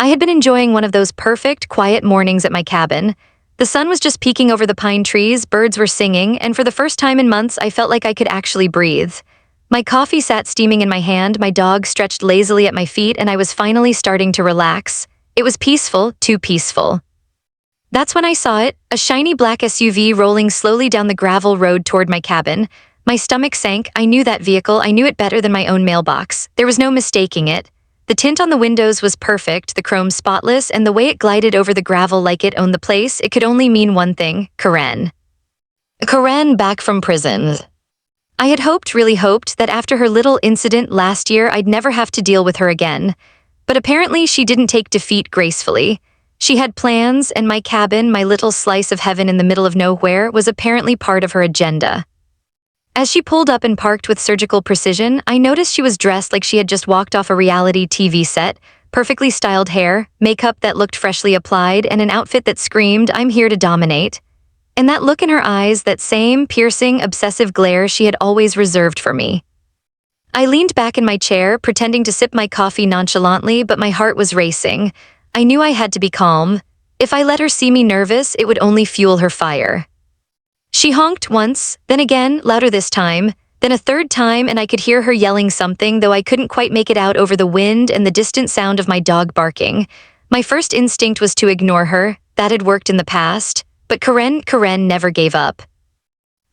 I had been enjoying one of those perfect, quiet mornings at my cabin. The sun was just peeking over the pine trees, birds were singing, and for the first time in months, I felt like I could actually breathe. My coffee sat steaming in my hand, my dog stretched lazily at my feet, and I was finally starting to relax. It was peaceful, too peaceful. That's when I saw it, a shiny black SUV rolling slowly down the gravel road toward my cabin. My stomach sank. I knew that vehicle. I knew it better than my own mailbox. There was no mistaking it. The tint on the windows was perfect, the chrome spotless, and the way it glided over the gravel like it owned the place, it could only mean one thing: Karen. Karen back from prison. I had hoped, really hoped, that after her little incident last year I'd never have to deal with her again. But apparently she didn't take defeat gracefully. She had plans, and my cabin, my little slice of heaven in the middle of nowhere, was apparently part of her agenda. As she pulled up and parked with surgical precision, I noticed she was dressed like she had just walked off a reality TV set, perfectly styled hair, makeup that looked freshly applied, and an outfit that screamed, "I'm here to dominate." And that look in her eyes, that same piercing, obsessive glare she had always reserved for me. I leaned back in my chair, pretending to sip my coffee nonchalantly, but my heart was racing. I knew I had to be calm. If I let her see me nervous, it would only fuel her fire. She honked once, then again, louder this time, then a third time, and I could hear her yelling something, though I couldn't quite make it out over the wind and the distant sound of my dog barking. My first instinct was to ignore her. That had worked in the past. But Karen never gave up.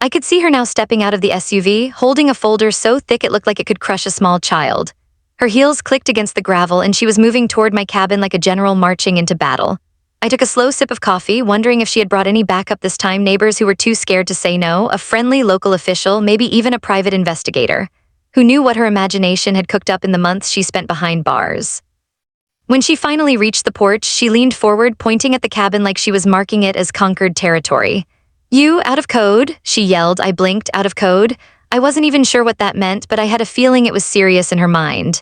I could see her now stepping out of the SUV, holding a folder so thick it looked like it could crush a small child. Her heels clicked against the gravel, and she was moving toward my cabin like a general marching into battle. I took a slow sip of coffee, wondering if she had brought any backup this time, neighbors who were too scared to say no, a friendly local official, maybe even a private investigator, who knew what her imagination had cooked up in the months she spent behind bars. When she finally reached the porch, she leaned forward, pointing at the cabin like she was marking it as conquered territory. "You, out of code?" she yelled. I blinked. Out of code? I wasn't even sure what that meant, but I had a feeling it was serious in her mind.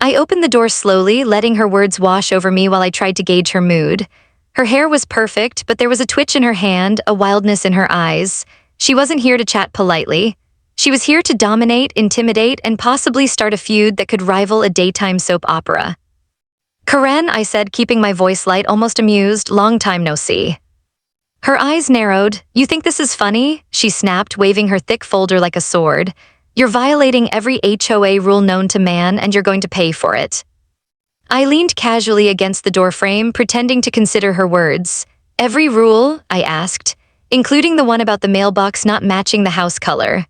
I opened the door slowly, letting her words wash over me while I tried to gauge her mood. Her hair was perfect, but there was a twitch in her hand, a wildness in her eyes. She wasn't here to chat politely. She was here to dominate, intimidate, and possibly start a feud that could rival a daytime soap opera. "Karen," I said, keeping my voice light, almost amused. "Long time no see." Her eyes narrowed. "You think this is funny?" she snapped, waving her thick folder like a sword. "You're violating every HOA rule known to man, and you're going to pay for it." I leaned casually against the doorframe, pretending to consider her words. "Every rule?" I asked, "including the one about the mailbox not matching the house color."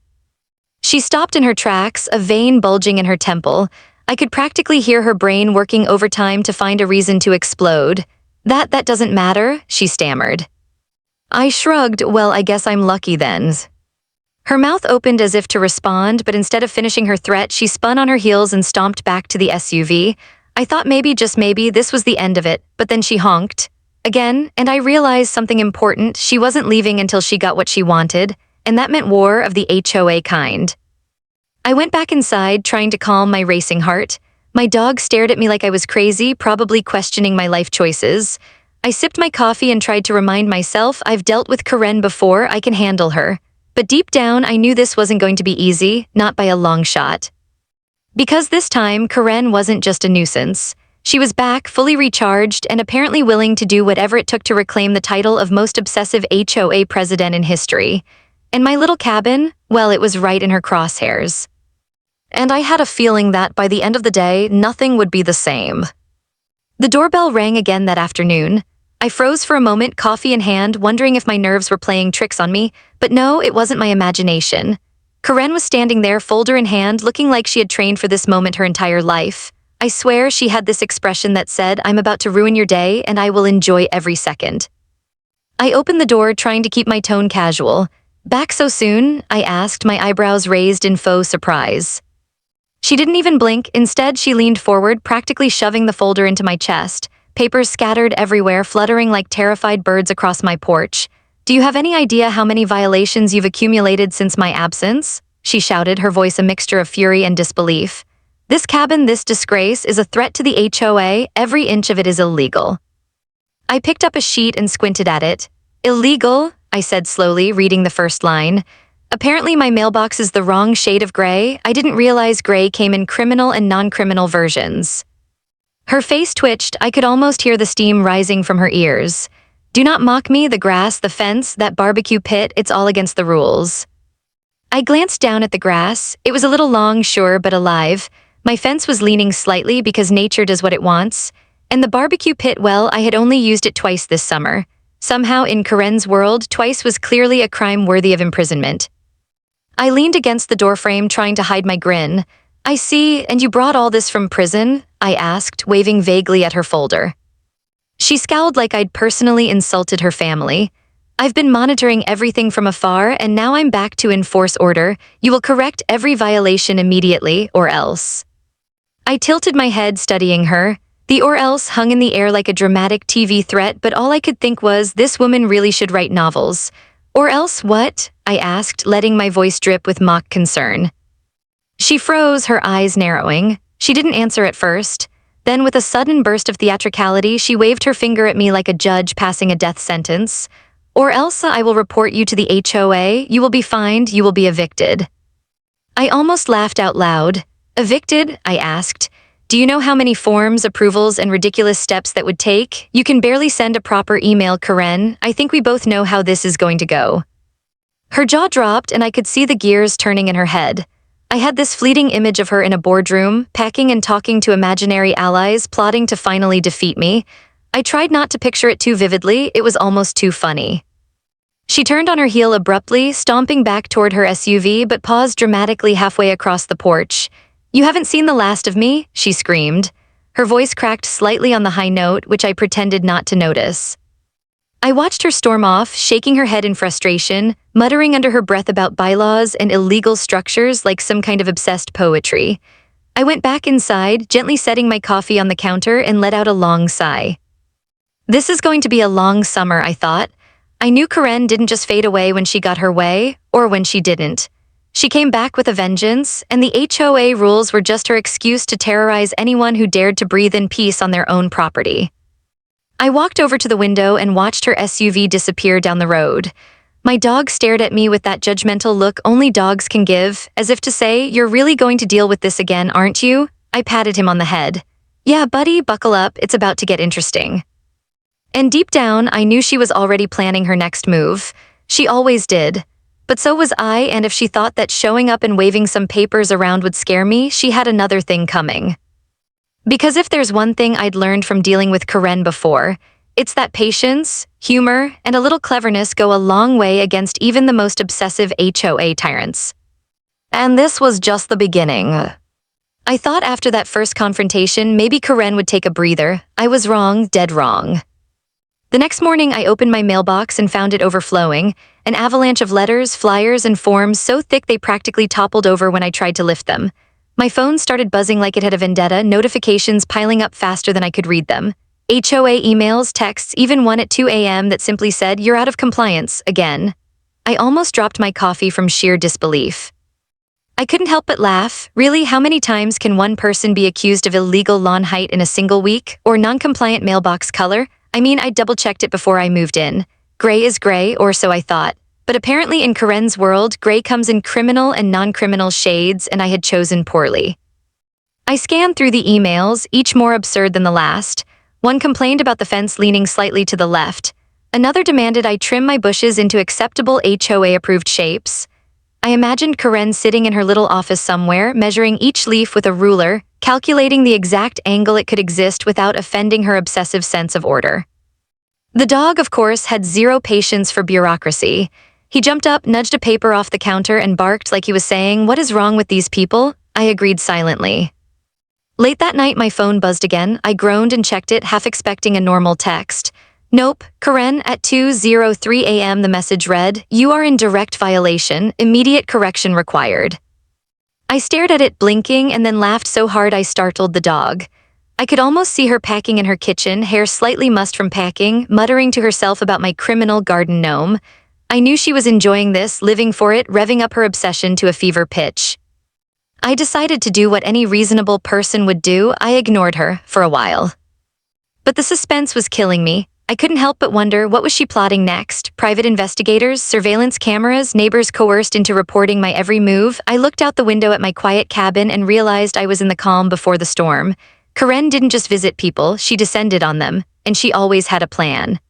She stopped in her tracks, a vein bulging in her temple. I could practically hear her brain working overtime to find a reason to explode. That doesn't matter," she stammered. I shrugged. "Well, I guess I'm lucky then." Her mouth opened as if to respond, but instead of finishing her threat, she spun on her heels and stomped back to the SUV. I thought maybe, just maybe, this was the end of it, but then she honked. Again, and I realized something important. She wasn't leaving until she got what she wanted, and that meant war of the HOA kind. I went back inside, trying to calm my racing heart. My dog stared at me like I was crazy, probably questioning my life choices. I sipped my coffee and tried to remind myself, I've dealt with Karen before, I can handle her. But deep down, I knew this wasn't going to be easy, not by a long shot. Because this time, Karen wasn't just a nuisance. She was back, fully recharged, and apparently willing to do whatever it took to reclaim the title of most obsessive HOA president in history. And my little cabin, well, it was right in her crosshairs. And I had a feeling that, by the end of the day, nothing would be the same. The doorbell rang again that afternoon. I froze for a moment, coffee in hand, wondering if my nerves were playing tricks on me, but no, it wasn't my imagination. Karen was standing there, folder in hand, looking like she had trained for this moment her entire life. I swear she had this expression that said, "I'm about to ruin your day, and I will enjoy every second." I opened the door, trying to keep my tone casual. "Back so soon?" I asked, my eyebrows raised in faux surprise. She didn't even blink. Instead, she leaned forward, practically shoving the folder into my chest. Papers scattered everywhere, fluttering like terrified birds across my porch. "Do you have any idea how many violations you've accumulated since my absence?" she shouted, her voice a mixture of fury and disbelief. "This cabin, this disgrace, is a threat to the HOA. Every inch of it is illegal." I picked up a sheet and squinted at it. "Illegal?" I said slowly, reading the first line. "Apparently my mailbox is the wrong shade of gray. I didn't realize gray came in criminal and non-criminal versions." Her face twitched. I could almost hear the steam rising from her ears. Do not mock me, the grass, the fence, that barbecue pit, it's all against the rules. I glanced down at the grass. It was a little long, sure, but alive. My fence was leaning slightly because nature does what it wants. And the barbecue pit, well, I had only used it twice this summer. Somehow, in Karen's world, twice was clearly a crime worthy of imprisonment. I leaned against the doorframe, trying to hide my grin. I see, and you brought all this from prison? I asked, waving vaguely at her folder. She scowled like I'd personally insulted her family. I've been monitoring everything from afar, and now I'm back to enforce order. You will correct every violation immediately, or else. I tilted my head, studying her. The or else hung in the air like a dramatic TV threat, but all I could think was, this woman really should write novels. Or else what? I asked, letting my voice drip with mock concern. She froze, her eyes narrowing. She didn't answer at first. Then, with a sudden burst of theatricality, she waved her finger at me like a judge passing a death sentence. Or else I will report you to the HOA, you will be fined, you will be evicted. I almost laughed out loud. Evicted? I asked. Do you know how many forms, approvals, and ridiculous steps that would take? You can barely send a proper email, Karen. I think we both know how this is going to go. Her jaw dropped, and I could see the gears turning in her head. I had this fleeting image of her in a boardroom, packing and talking to imaginary allies, plotting to finally defeat me. I tried not to picture it too vividly, it was almost too funny. She turned on her heel abruptly, stomping back toward her SUV, but paused dramatically halfway across the porch. You haven't seen the last of me, she screamed. Her voice cracked slightly on the high note, which I pretended not to notice. I watched her storm off, shaking her head in frustration, muttering under her breath about bylaws and illegal structures like some kind of obsessed poetry. I went back inside, gently setting my coffee on the counter, and let out a long sigh. This is going to be a long summer, I thought. I knew Karen didn't just fade away when she got her way, or when she didn't. She came back with a vengeance, and the HOA rules were just her excuse to terrorize anyone who dared to breathe in peace on their own property. I walked over to the window and watched her SUV disappear down the road. My dog stared at me with that judgmental look only dogs can give, as if to say, you're really going to deal with this again, aren't you? I patted him on the head. Yeah, buddy, buckle up, it's about to get interesting. And deep down, I knew she was already planning her next move. She always did. But so was I, and if she thought that showing up and waving some papers around would scare me, she had another thing coming. Because if there's one thing I'd learned from dealing with Karen before, it's that patience, humor, and a little cleverness go a long way against even the most obsessive HOA tyrants. And this was just the beginning. I thought after that first confrontation, maybe Karen would take a breather. I was wrong, dead wrong. The next morning, I opened my mailbox and found it overflowing, an avalanche of letters, flyers, and forms so thick they practically toppled over when I tried to lift them. My phone started buzzing like it had a vendetta, notifications piling up faster than I could read them. HOA emails, texts, even one at 2 a.m. that simply said, "You're out of compliance, again." I almost dropped my coffee from sheer disbelief. I couldn't help but laugh. Really, how many times can one person be accused of illegal lawn height in a single week, or non-compliant mailbox color? I mean, I double-checked it before I moved in. Gray is gray, or so I thought. But apparently in Karen's world, gray comes in criminal and non-criminal shades, and I had chosen poorly. I scanned through the emails, each more absurd than the last. One complained about the fence leaning slightly to the left. Another demanded I trim my bushes into acceptable HOA-approved shapes. I imagined Karen sitting in her little office somewhere, measuring each leaf with a ruler, calculating the exact angle it could exist without offending her obsessive sense of order. The dog, of course, had zero patience for bureaucracy. He jumped up, nudged a paper off the counter, and barked like he was saying, "What is wrong with these people?" I agreed silently. Late that night, my phone buzzed again. I groaned and checked it, half expecting a normal text. Nope. Karen, at 2:03 a.m. the message read, "You are in direct violation. Immediate correction required." I stared at it, blinking, and then laughed so hard I startled the dog. I could almost see her packing in her kitchen, hair slightly mussed from packing, muttering to herself about my criminal garden gnome. I knew she was enjoying this, living for it, revving up her obsession to a fever pitch. I decided to do what any reasonable person would do. I ignored her for a while. But the suspense was killing me. I couldn't help but wonder, what was she plotting next? Private investigators, surveillance cameras, neighbors coerced into reporting my every move? I looked out the window at my quiet cabin and realized I was in the calm before the storm. Karen didn't just visit people, she descended on them, and she always had a plan.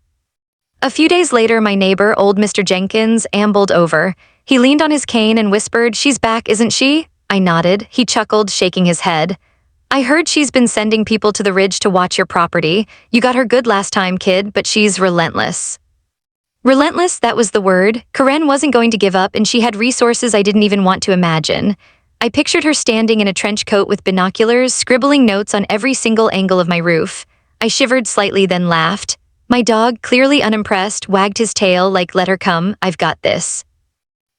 A few days later, my neighbor, old Mr. Jenkins, ambled over. He leaned on his cane and whispered, "She's back, isn't she?" I nodded. He chuckled, shaking his head. "I heard she's been sending people to the ridge to watch your property. You got her good last time, kid, but she's relentless." Relentless, that was the word. Karen wasn't going to give up, and she had resources I didn't even want to imagine. I pictured her standing in a trench coat with binoculars, scribbling notes on every single angle of my roof. I shivered slightly, then laughed. My dog, clearly unimpressed, wagged his tail like, "Let her come, I've got this."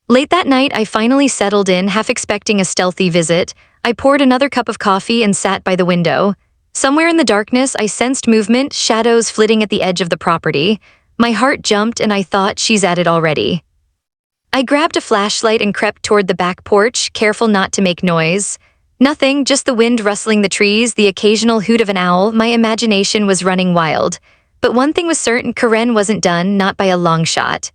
Late that night, I finally settled in, half expecting a stealthy visit. I poured another cup of coffee and sat by the window. Somewhere in the darkness, I sensed movement, shadows flitting at the edge of the property. My heart jumped and I thought, she's at it already. I grabbed a flashlight and crept toward the back porch, careful not to make noise. Nothing, just the wind rustling the trees, the occasional hoot of an owl. My imagination was running wild. But one thing was certain, Karen wasn't done, not by a long shot.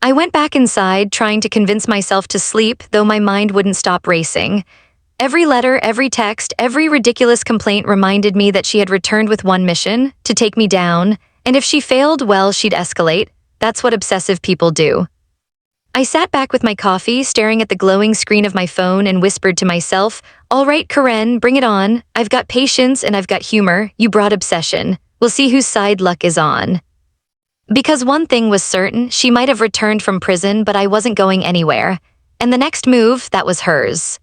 I went back inside, trying to convince myself to sleep, though my mind wouldn't stop racing. Every letter, every text, every ridiculous complaint reminded me that she had returned with one mission, to take me down, and if she failed, well, she'd escalate. That's what obsessive people do. I sat back with my coffee, staring at the glowing screen of my phone, and whispered to myself, "All right, Karen, bring it on. I've got patience and I've got humor. You brought obsession. We'll see whose side luck is on." Because one thing was certain, she might have returned from prison, but I wasn't going anywhere. And the next move, that was hers.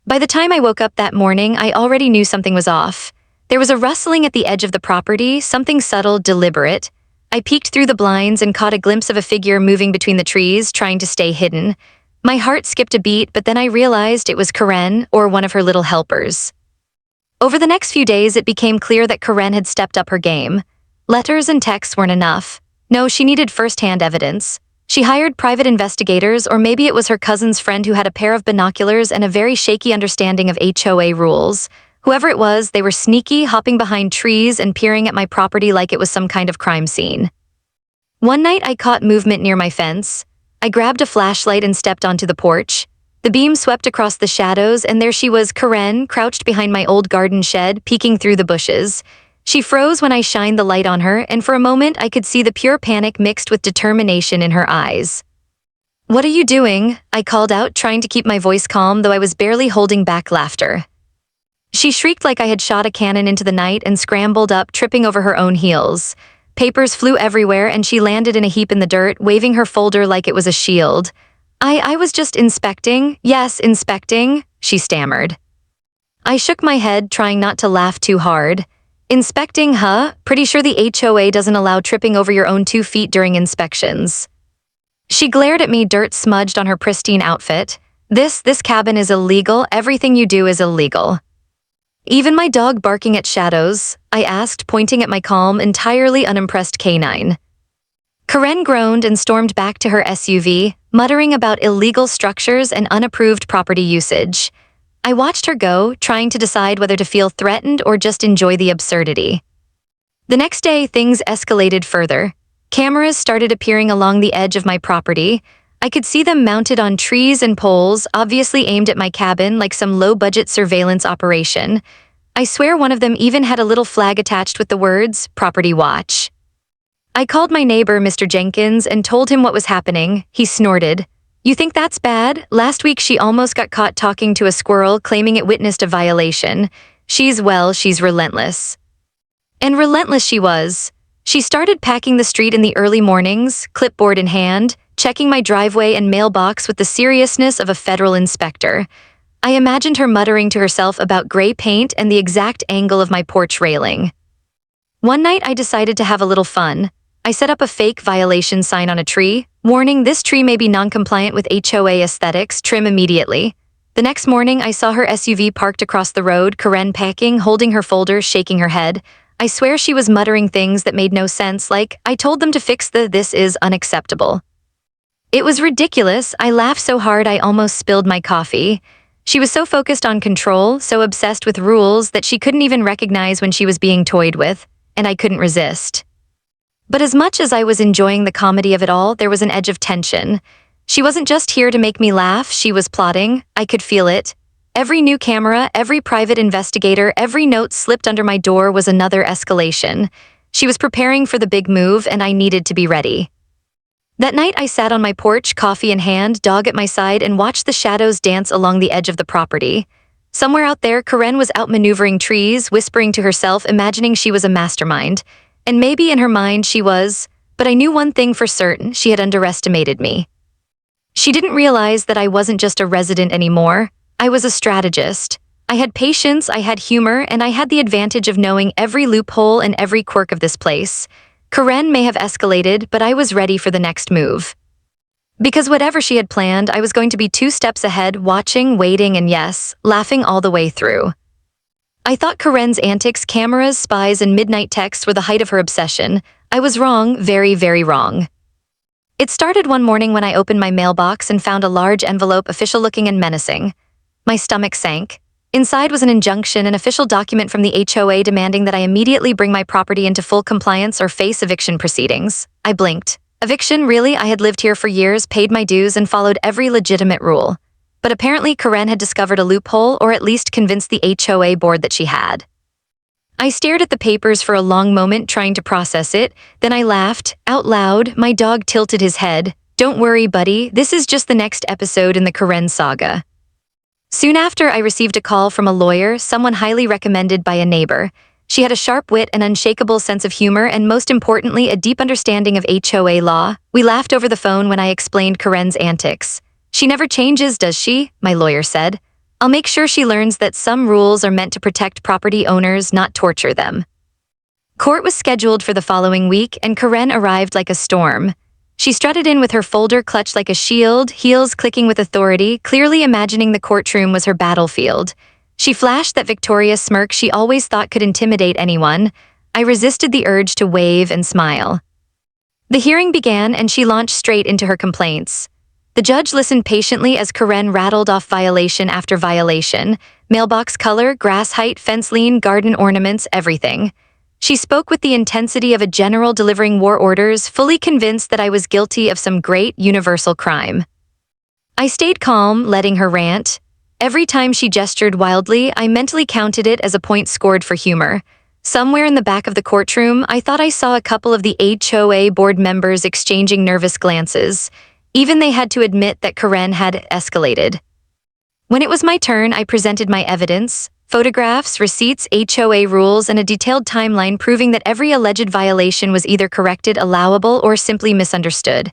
By the time I woke up that morning, I already knew something was off. There was a rustling at the edge of the property, something subtle, deliberate. I peeked through the blinds and caught a glimpse of a figure moving between the trees, trying to stay hidden. My heart skipped a beat, but then I realized it was Karen, or one of her little helpers. Over the next few days, it became clear that Karen had stepped up her game. Letters and texts weren't enough. No, she needed first-hand evidence. She hired private investigators, or maybe it was her cousin's friend who had a pair of binoculars and a very shaky understanding of HOA rules. Whoever it was, they were sneaky, hopping behind trees and peering at my property like it was some kind of crime scene. One night, I caught movement near my fence. I grabbed a flashlight and stepped onto the porch. The beam swept across the shadows, and there she was, Karen, crouched behind my old garden shed, peeking through the bushes. She froze when I shined the light on her, and for a moment I could see the pure panic mixed with determination in her eyes. "What are you doing?" I called out, trying to keep my voice calm, though I was barely holding back laughter. She shrieked like I had shot a cannon into the night and scrambled up, tripping over her own heels. Papers flew everywhere, and she landed in a heap in the dirt, waving her folder like it was a shield. I was just inspecting. Yes, inspecting," she stammered. I shook my head, trying not to laugh too hard. "Inspecting, huh? Pretty sure the HOA doesn't allow tripping over your own 2 feet during inspections." She glared at me, dirt smudged on her pristine outfit. This cabin is illegal. Everything you do is illegal." "Even my dog barking at shadows?" I asked, pointing at my calm, entirely unimpressed canine. Karen groaned and stormed back to her SUV, muttering about illegal structures and unapproved property usage. I watched her go, trying to decide whether to feel threatened or just enjoy the absurdity. The next day, things escalated further. Cameras started appearing along the edge of my property. I could see them mounted on trees and poles, obviously aimed at my cabin like some low-budget surveillance operation. I swear one of them even had a little flag attached with the words, "Property Watch." I called my neighbor, Mr. Jenkins, and told him what was happening. He snorted. "You think that's bad? Last week she almost got caught talking to a squirrel, claiming it witnessed a violation. She's relentless." And relentless she was. She started packing the street in the early mornings, clipboard in hand, checking my driveway and mailbox with the seriousness of a federal inspector. I imagined her muttering to herself about gray paint and the exact angle of my porch railing. One night I decided to have a little fun. I set up a fake violation sign on a tree, warning this tree may be non-compliant with HOA aesthetics, trim immediately. The next morning I saw her SUV parked across the road, Karen packing, holding her folder, shaking her head. I swear she was muttering things that made no sense, like, "I told them to fix this is unacceptable." It was ridiculous. I laughed so hard I almost spilled my coffee. She was so focused on control, so obsessed with rules, that she couldn't even recognize when she was being toyed with, and I couldn't resist. But as much as I was enjoying the comedy of it all, there was an edge of tension. She wasn't just here to make me laugh, she was plotting. I could feel it. Every new camera, every private investigator, every note slipped under my door was another escalation. She was preparing for the big move, and I needed to be ready. That night, I sat on my porch, coffee in hand, dog at my side, and watched the shadows dance along the edge of the property. Somewhere out there, Karen was outmaneuvering trees, whispering to herself, imagining she was a mastermind. And maybe in her mind she was, but I knew one thing for certain: she had underestimated me. She didn't realize that I wasn't just a resident anymore. I was a strategist. I had patience, I had humor, and I had the advantage of knowing every loophole and every quirk of this place. Karen may have escalated, but I was ready for the next move. Because whatever she had planned, I was going to be 2 steps ahead, watching, waiting, and yes, laughing all the way through. I thought Karen's antics, cameras, spies, and midnight texts were the height of her obsession. I was wrong, very, very wrong. It started one morning when I opened my mailbox and found a large envelope, official-looking and menacing. My stomach sank. Inside was an injunction, an official document from the HOA demanding that I immediately bring my property into full compliance or face eviction proceedings. I blinked. Eviction, really? I had lived here for years, paid my dues, and followed every legitimate rule. But apparently Karen had discovered a loophole, or at least convinced the HOA board that she had. I stared at the papers for a long moment, trying to process it. Then I laughed, out loud. My dog tilted his head. "Don't worry, buddy. This is just the next episode in the Karen saga." Soon after, I received a call from a lawyer, someone highly recommended by a neighbor. She had a sharp wit, an unshakable sense of humor, and most importantly, a deep understanding of HOA law. We laughed over the phone when I explained Karen's antics. "She never changes, does she?" my lawyer said. "I'll make sure she learns that some rules are meant to protect property owners, not torture them." Court was scheduled for the following week, and Karen arrived like a storm. She strutted in with her folder clutched like a shield, heels clicking with authority, clearly imagining the courtroom was her battlefield. She flashed that victorious smirk she always thought could intimidate anyone. I resisted the urge to wave and smile. The hearing began, and she launched straight into her complaints. The judge listened patiently as Karen rattled off violation after violation: mailbox color, grass height, fence lean, garden ornaments, everything. She spoke with the intensity of a general delivering war orders, fully convinced that I was guilty of some great universal crime. I stayed calm, letting her rant. Every time she gestured wildly, I mentally counted it as a point scored for humor. Somewhere in the back of the courtroom, I thought I saw a couple of the HOA board members exchanging nervous glances. Even they had to admit that Karen had escalated. When it was my turn, I presented my evidence: photographs, receipts, HOA rules, and a detailed timeline proving that every alleged violation was either corrected, allowable, or simply misunderstood.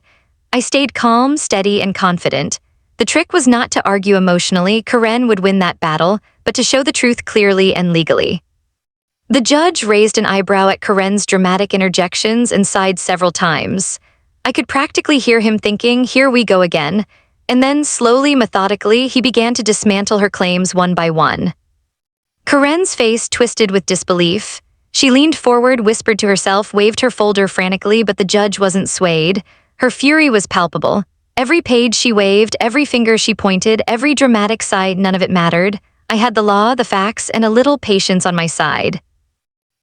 I stayed calm, steady, and confident. The trick was not to argue emotionally. Karen would win that battle, but to show the truth clearly and legally. The judge raised an eyebrow at Karen's dramatic interjections and sighed several times. I could practically hear him thinking, "Here we go again." And then, slowly, methodically, he began to dismantle her claims one by one. Karen's face twisted with disbelief. She leaned forward, whispered to herself, waved her folder frantically, but the judge wasn't swayed. Her fury was palpable. Every page she waved, every finger she pointed, every dramatic sigh, none of it mattered. I had the law, the facts, and a little patience on my side.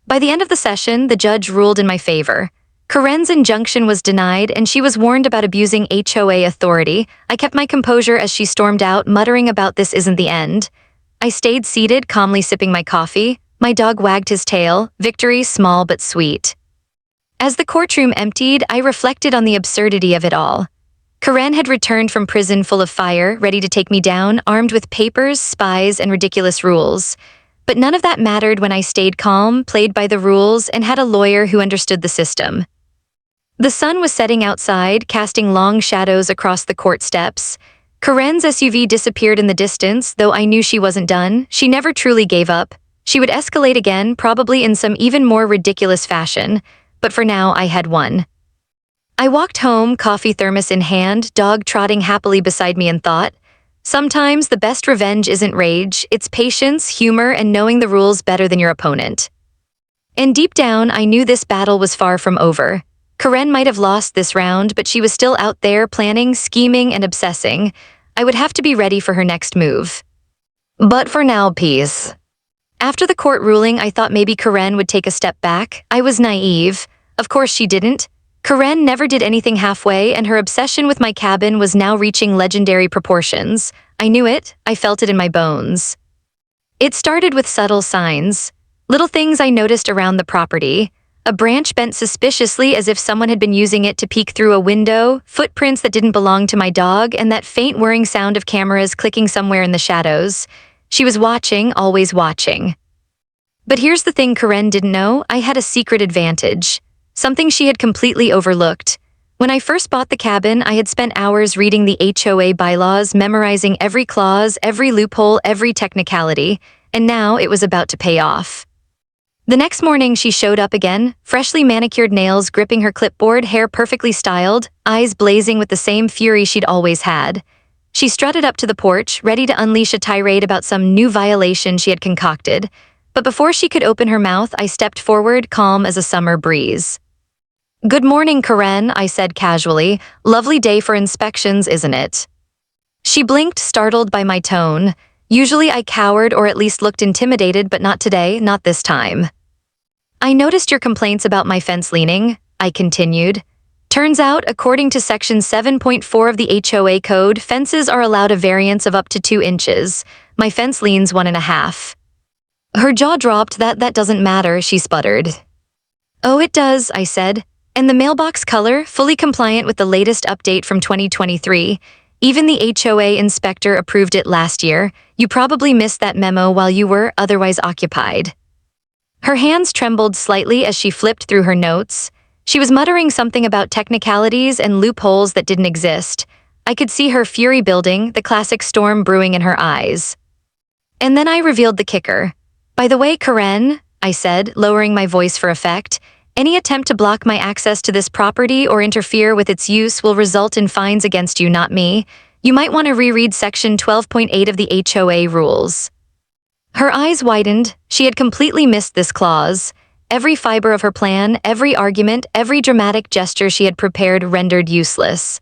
By the end of the session, the judge ruled in my favor. Karen's injunction was denied, and she was warned about abusing HOA authority. I kept my composure as she stormed out, muttering about "this isn't the end." I stayed seated, calmly sipping my coffee. My dog wagged his tail, victory small but sweet. As the courtroom emptied, I reflected on the absurdity of it all. Karen had returned from prison full of fire, ready to take me down, armed with papers, spies, and ridiculous rules. But none of that mattered when I stayed calm, played by the rules, and had a lawyer who understood the system. The sun was setting outside, casting long shadows across the court steps. Karen's SUV disappeared in the distance, though I knew she wasn't done. She never truly gave up. She would escalate again, probably in some even more ridiculous fashion. But for now, I had won. I walked home, coffee thermos in hand, dog trotting happily beside me, and thought, sometimes the best revenge isn't rage, it's patience, humor, and knowing the rules better than your opponent. And deep down, I knew this battle was far from over. Karen might have lost this round, but she was still out there planning, scheming, and obsessing. I would have to be ready for her next move. But for now, peace. After the court ruling, I thought maybe Karen would take a step back. I was naive. Of course she didn't. Karen never did anything halfway, and her obsession with my cabin was now reaching legendary proportions. I knew it, I felt it in my bones. It started with subtle signs. Little things I noticed around the property. A branch bent suspiciously as if someone had been using it to peek through a window, footprints that didn't belong to my dog, and that faint whirring sound of cameras clicking somewhere in the shadows. She was watching, always watching. But here's the thing Karen didn't know, I had a secret advantage. Something she had completely overlooked. When I first bought the cabin, I had spent hours reading the HOA bylaws, memorizing every clause, every loophole, every technicality, and now it was about to pay off. The next morning, she showed up again, freshly manicured nails gripping her clipboard, hair perfectly styled, eyes blazing with the same fury she'd always had. She strutted up to the porch, ready to unleash a tirade about some new violation she had concocted. But before she could open her mouth, I stepped forward, calm as a summer breeze. "Good morning, Karen," I said casually. "Lovely day for inspections, isn't it?" She blinked, startled by my tone. Usually I cowered or at least looked intimidated, but not today, not this time. "I noticed your complaints about my fence leaning," I continued. "Turns out, according to Section 7.4 of the HOA Code, fences are allowed a variance of up to 2 inches. My fence leans 1.5. Her jaw dropped. That doesn't matter," she sputtered. "Oh, it does," I said. "And the mailbox color, fully compliant with the latest update from 2023. Even the HOA inspector approved it last year. You probably missed that memo while you were otherwise occupied." Her hands trembled slightly as she flipped through her notes. She was muttering something about technicalities and loopholes that didn't exist. I could see her fury building, the classic storm brewing in her eyes. And then I revealed the kicker. "By the way, Karen," I said, lowering my voice for effect, "any attempt to block my access to this property or interfere with its use will result in fines against you, not me. You might want to reread Section 12.8 of the HOA rules." Her eyes widened. She had completely missed this clause. Every fiber of her plan, every argument, every dramatic gesture she had prepared rendered useless.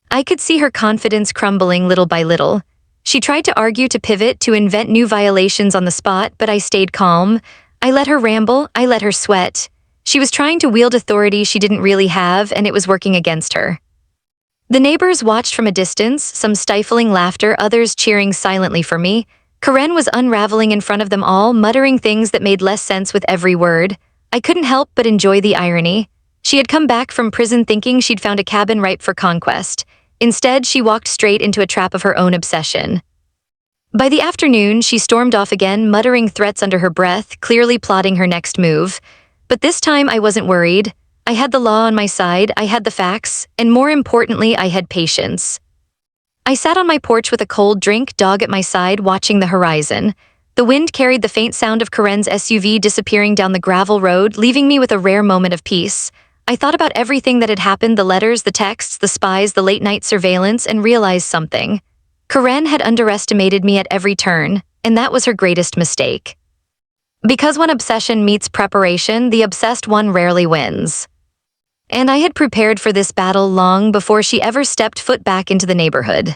I could see her confidence crumbling little by little. She tried to argue, to pivot, to invent new violations on the spot, but I stayed calm. I let her ramble, I let her sweat. She was trying to wield authority she didn't really have, and it was working against her. The neighbors watched from a distance, some stifling laughter, others cheering silently for me. Karen was unraveling in front of them all, muttering things that made less sense with every word. I couldn't help but enjoy the irony. She had come back from prison thinking she'd found a cabin ripe for conquest. Instead, she walked straight into a trap of her own obsession. By the afternoon, she stormed off again, muttering threats under her breath, clearly plotting her next move. But this time I wasn't worried. I had the law on my side, I had the facts, and more importantly, I had patience. I sat on my porch with a cold drink, dog at my side, watching the horizon. The wind carried the faint sound of Karen's SUV disappearing down the gravel road, leaving me with a rare moment of peace. I thought about everything that had happened, the letters, the texts, the spies, the late-night surveillance, and realized something. Karen had underestimated me at every turn, and that was her greatest mistake. Because when obsession meets preparation, the obsessed one rarely wins. And I had prepared for this battle long before she ever stepped foot back into the neighborhood.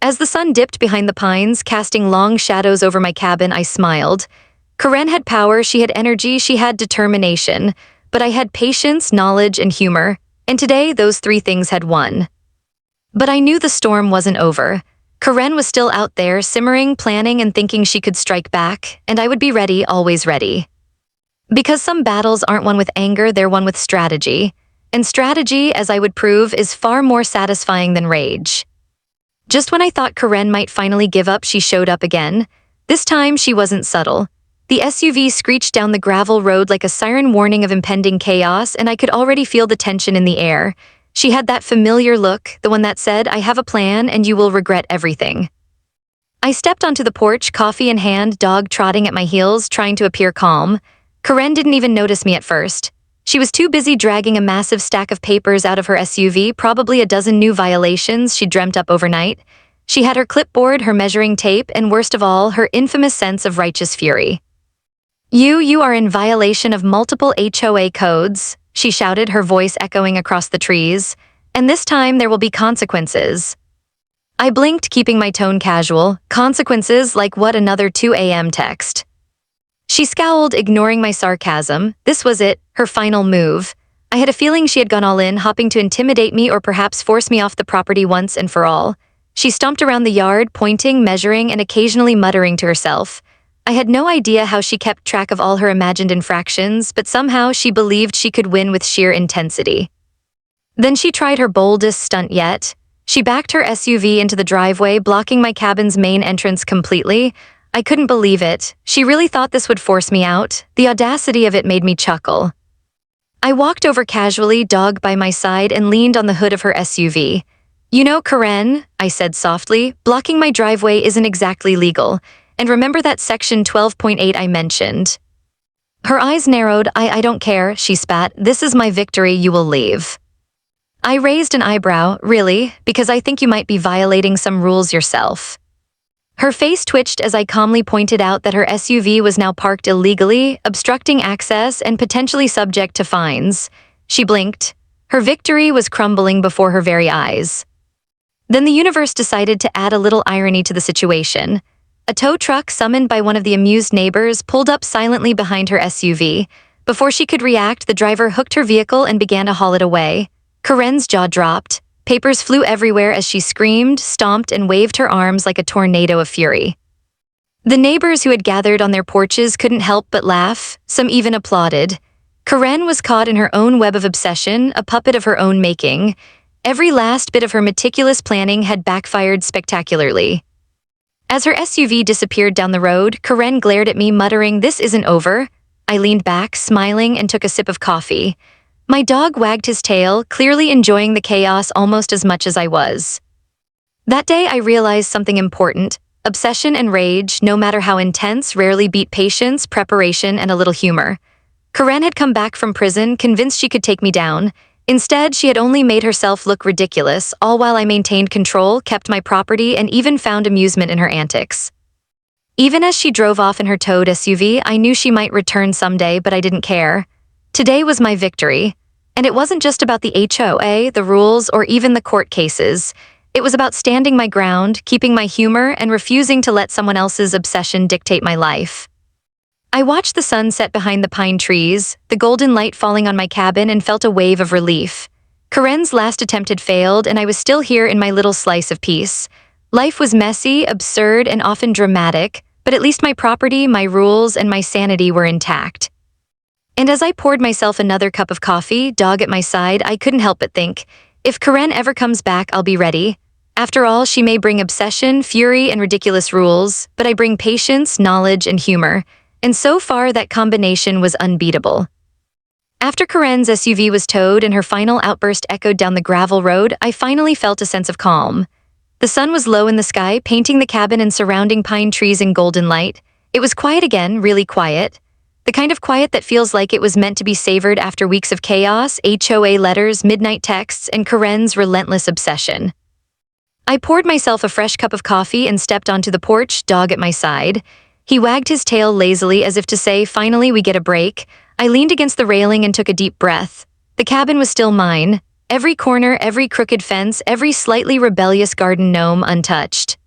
As the sun dipped behind the pines, casting long shadows over my cabin, I smiled. Karen had power, she had energy, she had determination, but I had patience, knowledge, and humor, and today those 3 things had won. But I knew the storm wasn't over. Karen was still out there, simmering, planning, and thinking she could strike back, and I would be ready, always ready. Because some battles aren't won with anger, they're won with strategy. And strategy, as I would prove, is far more satisfying than rage. Just when I thought Karen might finally give up, she showed up again. This time, she wasn't subtle. The SUV screeched down the gravel road like a siren warning of impending chaos, and I could already feel the tension in the air. She had that familiar look, the one that said, "I have a plan, and you will regret everything." I stepped onto the porch, coffee in hand, dog trotting at my heels, trying to appear calm. Karen didn't even notice me at first. She was too busy dragging a massive stack of papers out of her SUV, probably a dozen new violations she'd dreamt up overnight. She had her clipboard, her measuring tape, and worst of all, her infamous sense of righteous fury. You are in violation of multiple HOA codes," she shouted, her voice echoing across the trees. "And this time there will be consequences." I blinked, keeping my tone casual. Consequences like what, another 2 a.m. text? She scowled, ignoring my sarcasm. This was it, her final move. I had a feeling she had gone all in, hoping to intimidate me or perhaps force me off the property once and for all. She stomped around the yard, pointing, measuring, and occasionally muttering to herself. I had no idea how she kept track of all her imagined infractions, but somehow she believed she could win with sheer intensity. Then she tried her boldest stunt yet. She backed her SUV into the driveway, blocking my cabin's main entrance completely. I couldn't believe it. She really thought this would force me out. The audacity of it made me chuckle. I walked over casually, dog by my side, and leaned on the hood of her SUV. "You know, Karen," I said softly, "blocking my driveway isn't exactly legal. And remember that section 12.8 I mentioned?" Her eyes narrowed. I don't care," she spat. "This is my victory, you will leave." I raised an eyebrow. "Really? Because I think you might be violating some rules yourself." Her face twitched as I calmly pointed out that her SUV was now parked illegally, obstructing access and potentially subject to fines. She blinked. Her victory was crumbling before her very eyes. Then the universe decided to add a little irony to the situation. A tow truck summoned by one of the amused neighbors pulled up silently behind her SUV. Before she could react, the driver hooked her vehicle and began to haul it away. Karen's jaw dropped. Papers flew everywhere as she screamed, stomped, and waved her arms like a tornado of fury. The neighbors who had gathered on their porches couldn't help but laugh. Some even applauded. Karen was caught in her own web of obsession, a puppet of her own making. Every last bit of her meticulous planning had backfired spectacularly. As her SUV disappeared down the road, Karen glared at me, muttering, "This isn't over." I leaned back, smiling, and took a sip of coffee. My dog wagged his tail, clearly enjoying the chaos almost as much as I was. That day I realized something important. Obsession and rage, no matter how intense, rarely beat patience, preparation, and a little humor. Karen had come back from prison, convinced she could take me down. Instead, she had only made herself look ridiculous, all while I maintained control, kept my property, and even found amusement in her antics. Even as she drove off in her towed SUV, I knew she might return someday, but I didn't care. Today was my victory. And it wasn't just about the HOA, the rules, or even the court cases. It was about standing my ground, keeping my humor, and refusing to let someone else's obsession dictate my life. I watched the sun set behind the pine trees, the golden light falling on my cabin, and felt a wave of relief. Karen's last attempt had failed, and I was still here in my little slice of peace. Life was messy, absurd, and often dramatic, but at least my property, my rules, and my sanity were intact. And as I poured myself another cup of coffee, dog at my side, I couldn't help but think, if Karen ever comes back, I'll be ready. After all, she may bring obsession, fury, and ridiculous rules, but I bring patience, knowledge, and humor. And so far, that combination was unbeatable. After Karen's SUV was towed and her final outburst echoed down the gravel road, I finally felt a sense of calm. The sun was low in the sky, painting the cabin and surrounding pine trees in golden light. It was quiet again, really quiet. The kind of quiet that feels like it was meant to be savored after weeks of chaos, HOA letters, midnight texts, and Karen's relentless obsession. I poured myself a fresh cup of coffee and stepped onto the porch, dog at my side. He wagged his tail lazily as if to say, "Finally, we get a break." I leaned against the railing and took a deep breath. The cabin was still mine. Every corner, every crooked fence, every slightly rebellious garden gnome untouched.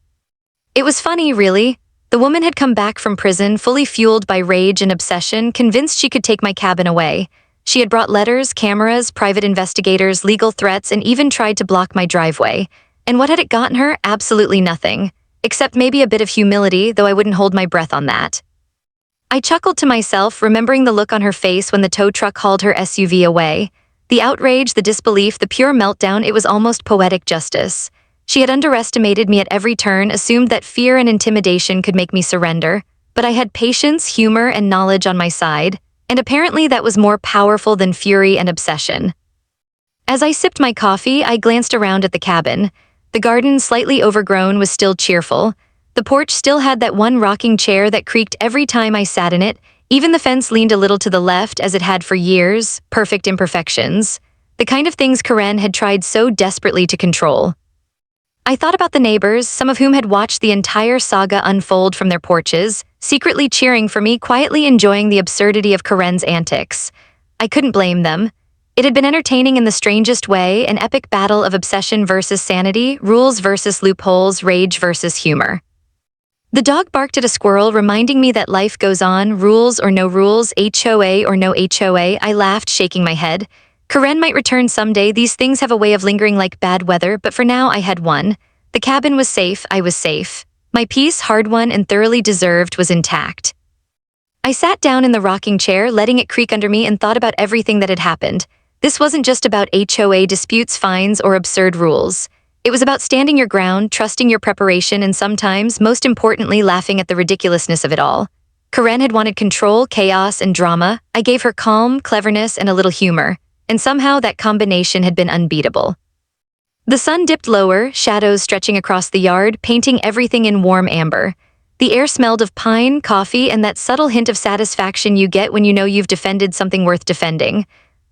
It was funny, really. The woman had come back from prison, fully fueled by rage and obsession, convinced she could take my cabin away. She had brought letters, cameras, private investigators, legal threats, and even tried to block my driveway. And what had it gotten her? Absolutely nothing. Except maybe a bit of humility, though I wouldn't hold my breath on that. I chuckled to myself, remembering the look on her face when the tow truck hauled her SUV away. The outrage, the disbelief, the pure meltdown, it was almost poetic justice. She had underestimated me at every turn, assumed that fear and intimidation could make me surrender, but I had patience, humor, and knowledge on my side, and apparently that was more powerful than fury and obsession. As I sipped my coffee, I glanced around at the cabin. The garden, slightly overgrown, was still cheerful. The porch still had that one rocking chair that creaked every time I sat in it. Even the fence leaned a little to the left, as it had for years, perfect imperfections. The kind of things Karen had tried so desperately to control. I thought about the neighbors, some of whom had watched the entire saga unfold from their porches, secretly cheering for me, quietly enjoying the absurdity of Karen's antics. I couldn't blame them. It had been entertaining in the strangest way, an epic battle of obsession versus sanity, rules versus loopholes, rage versus humor. The dog barked at a squirrel, reminding me that life goes on, rules or no rules, HOA or no HOA. I laughed, shaking my head. Karen might return someday. These things have a way of lingering like bad weather, but for now I had won. The cabin was safe, I was safe. My peace, hard-won and thoroughly deserved, was intact. I sat down in the rocking chair, letting it creak under me, and thought about everything that had happened. This wasn't just about HOA disputes, fines, or absurd rules. It was about standing your ground, trusting your preparation, and sometimes, most importantly, laughing at the ridiculousness of it all. Karen had wanted control, chaos, and drama. I gave her calm, cleverness, and a little humor, and somehow that combination had been unbeatable. The sun dipped lower, shadows stretching across the yard, painting everything in warm amber. The air smelled of pine, coffee, and that subtle hint of satisfaction you get when you know you've defended something worth defending.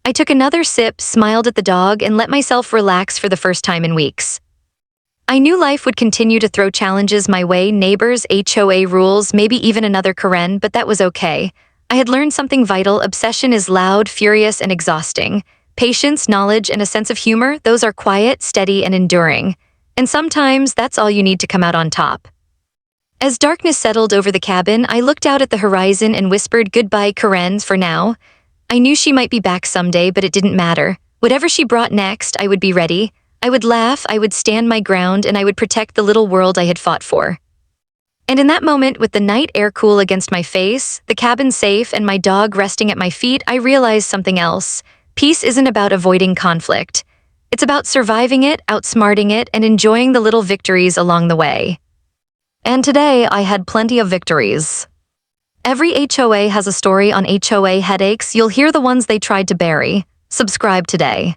I took another sip, smiled at the dog, and let myself relax for the first time in weeks. I knew life would continue to throw challenges my way, neighbors, HOA rules, maybe even another Karen, but that was okay. I had learned something vital. Obsession is loud, furious, and exhausting. Patience, knowledge, and a sense of humor, those are quiet, steady, and enduring. And sometimes that's all you need to come out on top. As darkness settled over the cabin, I looked out at the horizon and whispered, "Goodbye, Karen, for now." I knew she might be back someday, but it didn't matter. Whatever she brought next, I would be ready. I would laugh, I would stand my ground, and I would protect the little world I had fought for. And in that moment, with the night air cool against my face, the cabin safe, and my dog resting at my feet, I realized something else. Peace isn't about avoiding conflict. It's about surviving it, outsmarting it, and enjoying the little victories along the way. And today, I had plenty of victories. Every HOA has a story on HOA Headaches. You'll hear the ones they tried to bury. Subscribe today.